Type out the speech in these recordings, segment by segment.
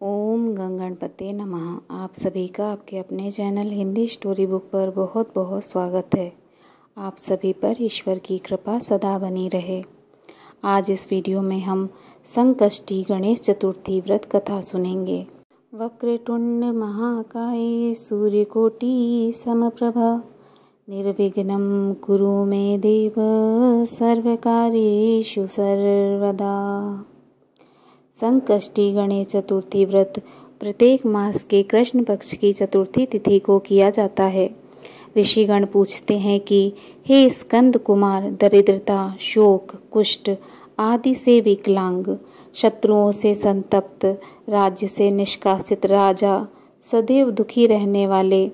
ओम गंगणपते नमः। आप सभी का आपके अपने चैनल हिंदी स्टोरी बुक पर बहुत बहुत स्वागत है। आप सभी पर ईश्वर की कृपा सदा बनी रहे। आज इस वीडियो में हम संकष्टी गणेश चतुर्थी व्रत कथा सुनेंगे। वक्रतुंड महाकाय सूर्यकोटि समप्रभ निर्विघ्नं कुरु मे देव सर्वकार्येषु सर्वदा। संकष्टी गणेश चतुर्थी व्रत प्रत्येक मास के कृष्ण पक्ष की चतुर्थी तिथि को किया जाता है। ऋषिगण पूछते हैं कि हे स्कंद कुमार, दरिद्रता, शोक, कुष्ठ आदि से विकलांग, शत्रुओं से संतप्त, राज्य से निष्कासित राजा, सदैव दुखी रहने वाले,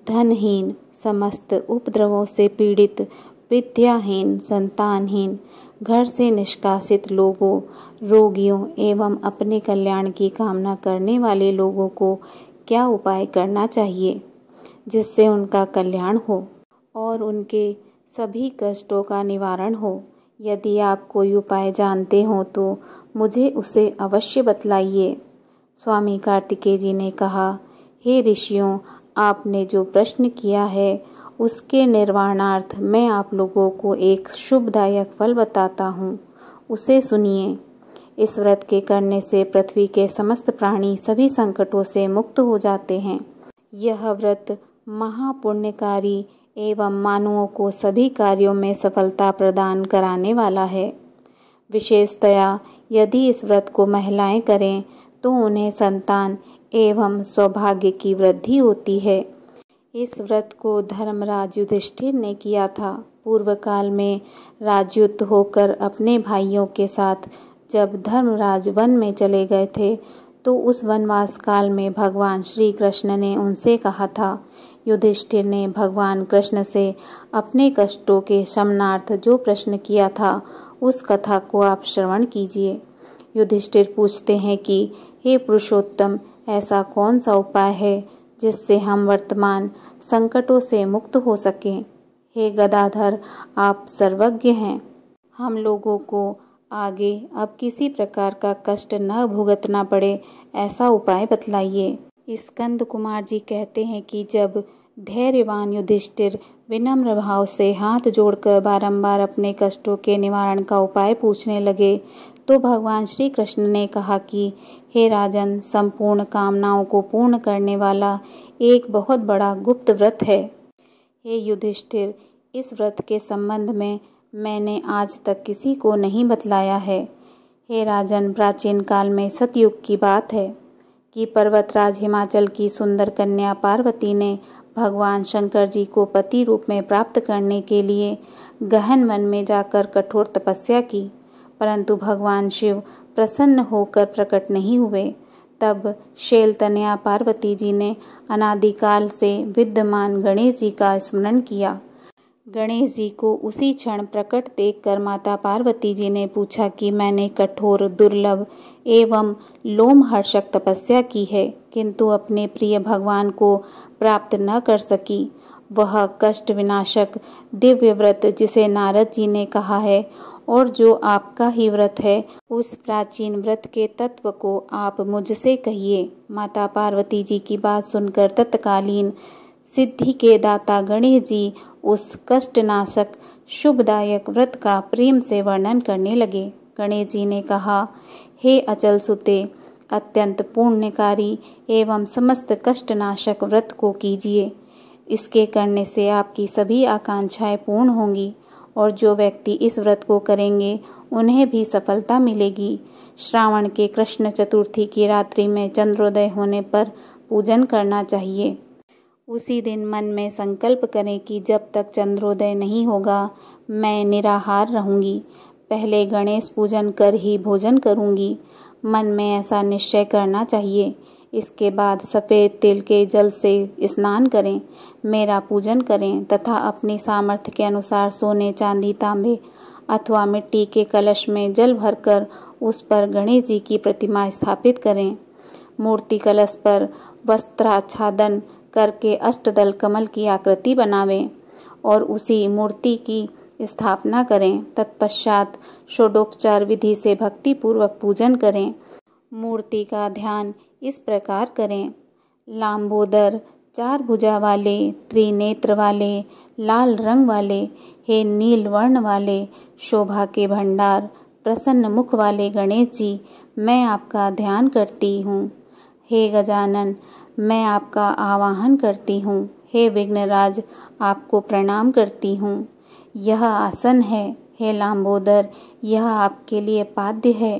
धनहीन, समस्त उपद्रवों से पीड़ित, विद्याहीन, संतानहीन, घर से निष्कासित लोगों, रोगियों एवं अपने कल्याण की कामना करने वाले लोगों को क्या उपाय करना चाहिए जिससे उनका कल्याण हो और उनके सभी कष्टों का निवारण हो। यदि आप कोई उपाय जानते हो तो मुझे उसे अवश्य बतलाइए। स्वामी कार्तिकेय जी ने कहा, हे ऋषियों, आपने जो प्रश्न किया है उसके निर्वाणार्थ मैं आप लोगों को एक शुभदायक फल बताता हूँ, उसे सुनिए। इस व्रत के करने से पृथ्वी के समस्त प्राणी सभी संकटों से मुक्त हो जाते हैं। यह व्रत महापुण्यकारी एवं मानवों को सभी कार्यों में सफलता प्रदान कराने वाला है। विशेषतया यदि इस व्रत को महिलाएं करें तो उन्हें संतान एवं सौभाग्य की वृद्धि होती है। इस व्रत को धर्मराज युधिष्ठिर ने किया था। पूर्व काल में राजयुक्त होकर अपने भाइयों के साथ जब धर्मराज वन में चले गए थे तो उस वनवास काल में भगवान श्री कृष्ण ने उनसे कहा था। युधिष्ठिर ने भगवान कृष्ण से अपने कष्टों के शमनार्थ जो प्रश्न किया था उस कथा को आप श्रवण कीजिए। युधिष्ठिर पूछते हैं कि हे पुरुषोत्तम, ऐसा कौन सा उपाय है जिससे हम वर्तमान संकटों से मुक्त हो सकें। हे गदाधर, आप सर्वज्ञ हैं, हम लोगों को आगे अब किसी प्रकार का कष्ट न भुगतना पड़े, ऐसा उपाय बतलाइए। स्कंद कुमार जी कहते हैं कि जब धैर्यवान युधिष्ठिर विनम्र भाव से हाथ जोड़कर बारंबार अपने कष्टों के निवारण का उपाय पूछने लगे तो भगवान श्री कृष्ण ने कहा कि हे राजन, संपूर्ण कामनाओं को पूर्ण करने वाला एक बहुत बड़ा गुप्त व्रत है। हे युधिष्ठिर, इस व्रत के संबंध में मैंने आज तक किसी को नहीं बतलाया है। हे राजन, प्राचीन काल में सतयुग की बात है कि पर्वतराज हिमाचल की सुंदर कन्या पार्वती ने भगवान शंकर जी को पति रूप में प्राप्त करने के लिए गहन वन में जाकर कठोर तपस्या की, परंतु भगवान शिव प्रसन्न होकर प्रकट नहीं हुए। तब शैलतनया पार्वती जी ने अनादिकाल से विद्यमान गणेश जी का स्मरण किया। गणेश जी को उसी क्षण प्रकट देखकर माता पार्वती जी ने पूछा कि मैंने कठोर, दुर्लभ एवं लोमहर्षक तपस्या की है किंतु अपने प्रिय भगवान को प्राप्त न कर सकी। वह कष्ट विनाशक दिव्य व्रत जिसे नारद जी ने कहा है और जो आपका ही व्रत है, उस प्राचीन व्रत के तत्व को आप मुझसे कहिए। माता पार्वती जी की बात सुनकर तत्कालीन सिद्धि के दाता गणेश जी उस कष्टनाशक शुभदायक व्रत का प्रेम से वर्णन करने लगे। गणेश जी ने कहा, हे अचल सुते, अत्यंत पुण्यकारी एवं समस्त कष्टनाशक व्रत को कीजिए। इसके करने से आपकी सभी आकांक्षाएं पूर्ण होंगी और जो व्यक्ति इस व्रत को करेंगे उन्हें भी सफलता मिलेगी। श्रावण के कृष्ण चतुर्थी की रात्रि में चंद्रोदय होने पर पूजन करना चाहिए। उसी दिन मन में संकल्प करें कि जब तक चंद्रोदय नहीं होगा मैं निराहार रहूंगी, पहले गणेश पूजन कर ही भोजन करूंगी। मन में ऐसा निश्चय करना चाहिए। इसके बाद सफ़ेद तिल के जल से स्नान करें, मेरा पूजन करें तथा अपनी सामर्थ्य के अनुसार सोने, चांदी, तांबे अथवा मिट्टी के कलश में जल भरकर उस पर गणेश जी की प्रतिमा स्थापित करें। मूर्ति कलश पर वस्त्राच्छादन करके अष्टदल कमल की आकृति बनावें और उसी मूर्ति की स्थापना करें। तत्पश्चात षोडोपचार विधि से भक्ति पूर्वक पूजन करें मूर्ति का ध्यान इस प्रकार करें। लांबोदर, 4 भुजा वाले, त्रिनेत्र वाले, लाल रंग वाले, हे नील वर्ण वाले, शोभा के भंडार, प्रसन्न मुख वाले गणेश जी, मैं आपका ध्यान करती हूँ। हे गजानन, मैं आपका आवाहन करती हूँ। हे विघ्नराज, आपको प्रणाम करती हूँ। यह आसन है। हे लांबोदर, यह आपके लिए पाद्य है।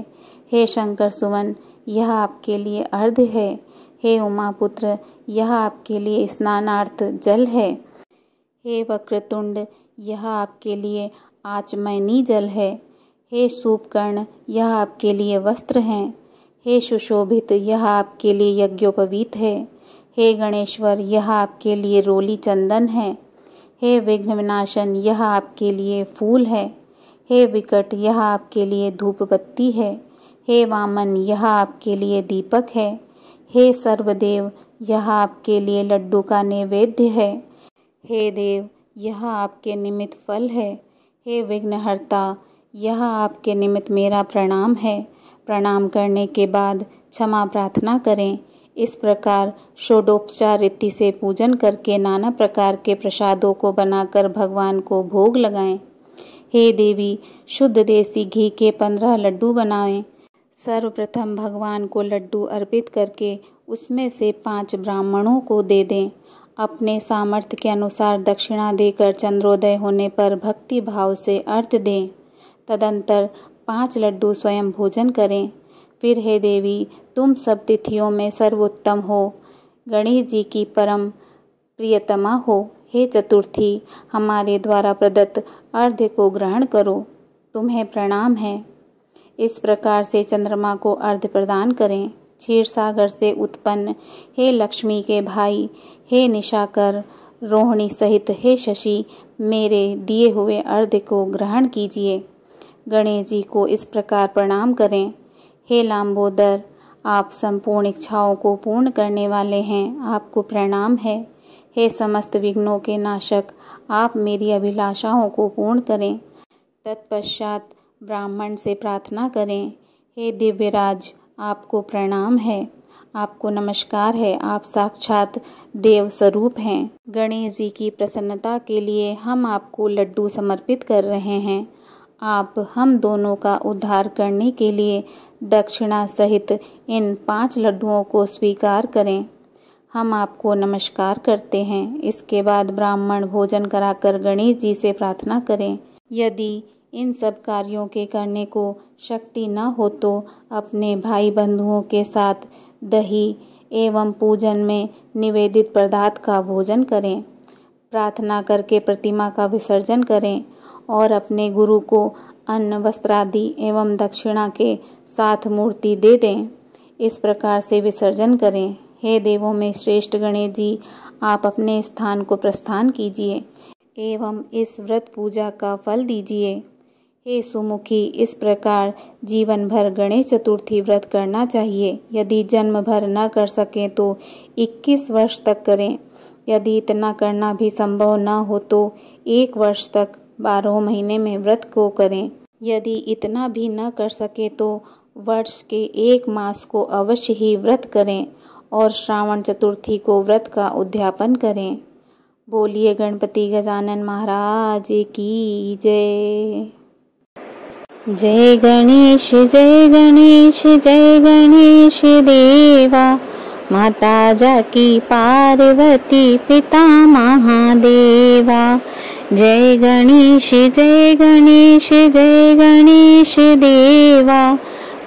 हे शंकर सुवन, यह आपके लिए अर्घ्य है। हे उमापुत्र, यह आपके लिए स्नानार्थ जल है। हे वक्रतुंड, यह आपके लिए आचमनी जल है। हे सूपकर्ण, यह आपके लिए वस्त्र हैं। हे सुशोभित, यह आपके लिए यज्ञोपवीत है। हे गणेश्वर, यह आपके लिए रोली चंदन है। हे विघ्न विनाशन, यह आपके लिए फूल है। हे विकट, यह आपके लिए धूप बत्ती है। हे वामन, यह आपके लिए दीपक है। हे सर्वदेव, यह आपके लिए लड्डू का नैवेद्य है। हे देव, यह आपके निमित्त फल है। हे विघ्नहर्ता, यह आपके निमित्त मेरा प्रणाम है। प्रणाम करने के बाद क्षमा प्रार्थना करें। इस प्रकार षोडोपचार रीति से पूजन करके नाना प्रकार के प्रसादों को बनाकर भगवान को भोग लगाएं। हे देवी, शुद्ध देसी घी के 15 लड्डू बनाएं। सर्वप्रथम भगवान को लड्डू अर्पित करके उसमें से 5 ब्राह्मणों को दे दें। अपने सामर्थ्य के अनुसार दक्षिणा देकर चंद्रोदय होने पर भक्ति भाव से अर्घ्य दें। तदंतर 5 लड्डू स्वयं भोजन करें। फिर हे देवी, तुम सब तिथियों में सर्वोत्तम हो, गणेश जी की परम प्रियतमा हो। हे चतुर्थी, हमारे द्वारा प्रदत्त अर्घ्य को ग्रहण करो, तुम्हें प्रणाम है। इस प्रकार से चंद्रमा को अर्घ्य प्रदान करें। क्षीर सागर से उत्पन्न हे लक्ष्मी के भाई, हे निशाकर, रोहिणी सहित हे शशि, मेरे दिए हुए अर्घ्य को ग्रहण कीजिए। गणेश जी को इस प्रकार प्रणाम करें। हे लांबोदर, आप संपूर्ण इच्छाओं को पूर्ण करने वाले हैं, आपको प्रणाम है। हे समस्त विघ्नों के नाशक, आप मेरी अभिलाषाओं को पूर्ण करें। तत्पश्चात ब्राह्मण से प्रार्थना करें। हे दिव्यराज, आपको प्रणाम है, आपको नमस्कार है, आप साक्षात देव स्वरूप हैं। गणेश जी की प्रसन्नता के लिए हम आपको लड्डू समर्पित कर रहे हैं। आप हम दोनों का उद्धार करने के लिए दक्षिणा सहित इन 5 लड्डुओं को स्वीकार करें। हम आपको नमस्कार करते हैं। इसके बाद ब्राह्मण भोजन कराकर गणेश जी से प्रार्थना करें। यदि इन सब कार्यों के करने को शक्ति न हो तो अपने भाई बंधुओं के साथ दही एवं पूजन में निवेदित पदार्थ का भोजन करें। प्रार्थना करके प्रतिमा का विसर्जन करें और अपने गुरु को अन्न वस्त्रादि एवं दक्षिणा के साथ मूर्ति दे दें। इस प्रकार से विसर्जन करें। हे देवों में श्रेष्ठ गणेश जी, आप अपने स्थान को प्रस्थान कीजिए एवं इस व्रत पूजा का फल दीजिए। हे सुमुखी, इस प्रकार जीवन भर गणेश चतुर्थी व्रत करना चाहिए। यदि जन्म भर न कर सकें तो 21 वर्ष तक करें। यदि इतना करना भी संभव न हो तो 1 वर्ष तक 12 महीने में व्रत को करें। यदि इतना भी न कर सके तो वर्ष के 1 मास को अवश्य ही व्रत करें और श्रावण चतुर्थी को व्रत का उद्यापन करें। बोलिए गणपति गजानन महाराज की जय। जय गणेश जय गणेश जय गणेश देवा, माता जाकी पार्वती पिता महादेवा। जय गणेश जय गणेश जय गणेश देवा,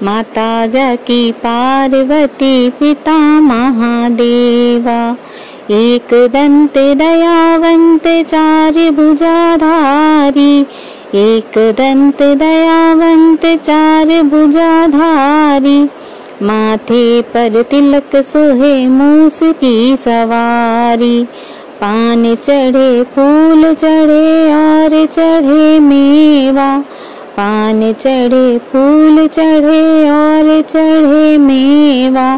माता जाकी पार्वती पिता महादेवा। एक दंत दयावंत 4 भुजाधारी, एक दंत दयावंत 4 भुजाधारी। माथे पर तिलक सोहे मूस की सवारी। पान चढ़े फूल चढ़े और चढ़े मेवा, पान चढ़े फूल चढ़े और चढ़े मेवा।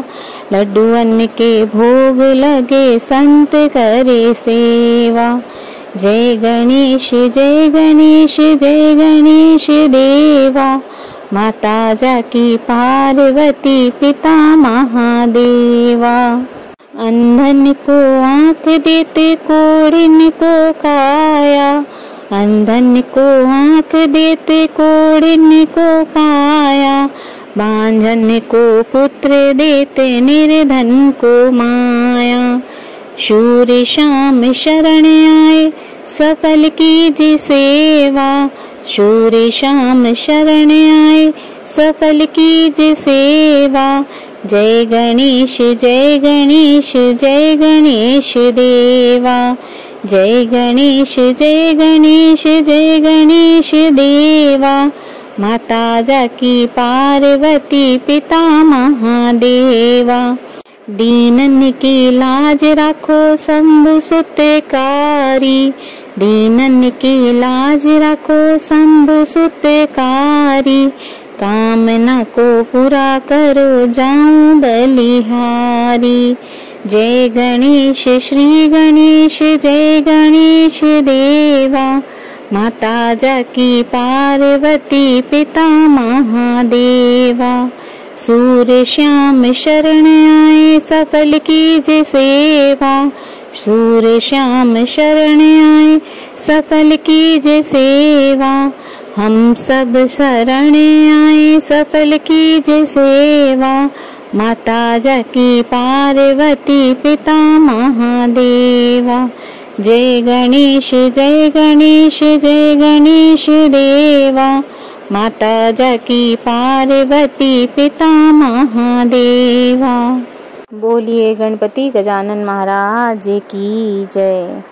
लड्डू अन्न के भोग लगे संत करे सेवा। जय गणेश जय गणेश जय गणेश देवा, माता जाकी पार्वती पिता महादेवा। अंधन को आँख देते कोढ़िन को काया, अंधन को आँख देते कोढ़िन को काया, बांझन को पुत्र देते निर्धन को माया। शूर श्याम शरण आए सफल कीजिए सेवा, शूर श्याम शरण आए सफल कीजिए सेवा। जय गणेश जय गणेश जय गणेश देवा, जय गणेश जय गणेश जय गणेश देवा। माता जाकी पार्वती पिता महादेवा। दीनन की लाज राखो शंभु सुतकारी, दीनन की लाज राखो शंभु सुतकारी। कामना को पूरा करो जाऊं बलिहारी। जय गणेश श्री गणेश जय गणेश देवा। माता जाकी पार्वती पिता महादेवा। सूर्य श्याम शरण आए सफल कीजिए सेवा, सूर्य श्याम शरण आए सफल कीजिए सेवा। हम सब शरण आए सफल कीजिए सेवा। माता जाकी पार्वती पिता महादेवा। जय गणेश जय गणेश जय गणेश देवा। माता जाकी पार्वती पिता महादेवा। बोलिए गणपति गजानन महाराज की जय।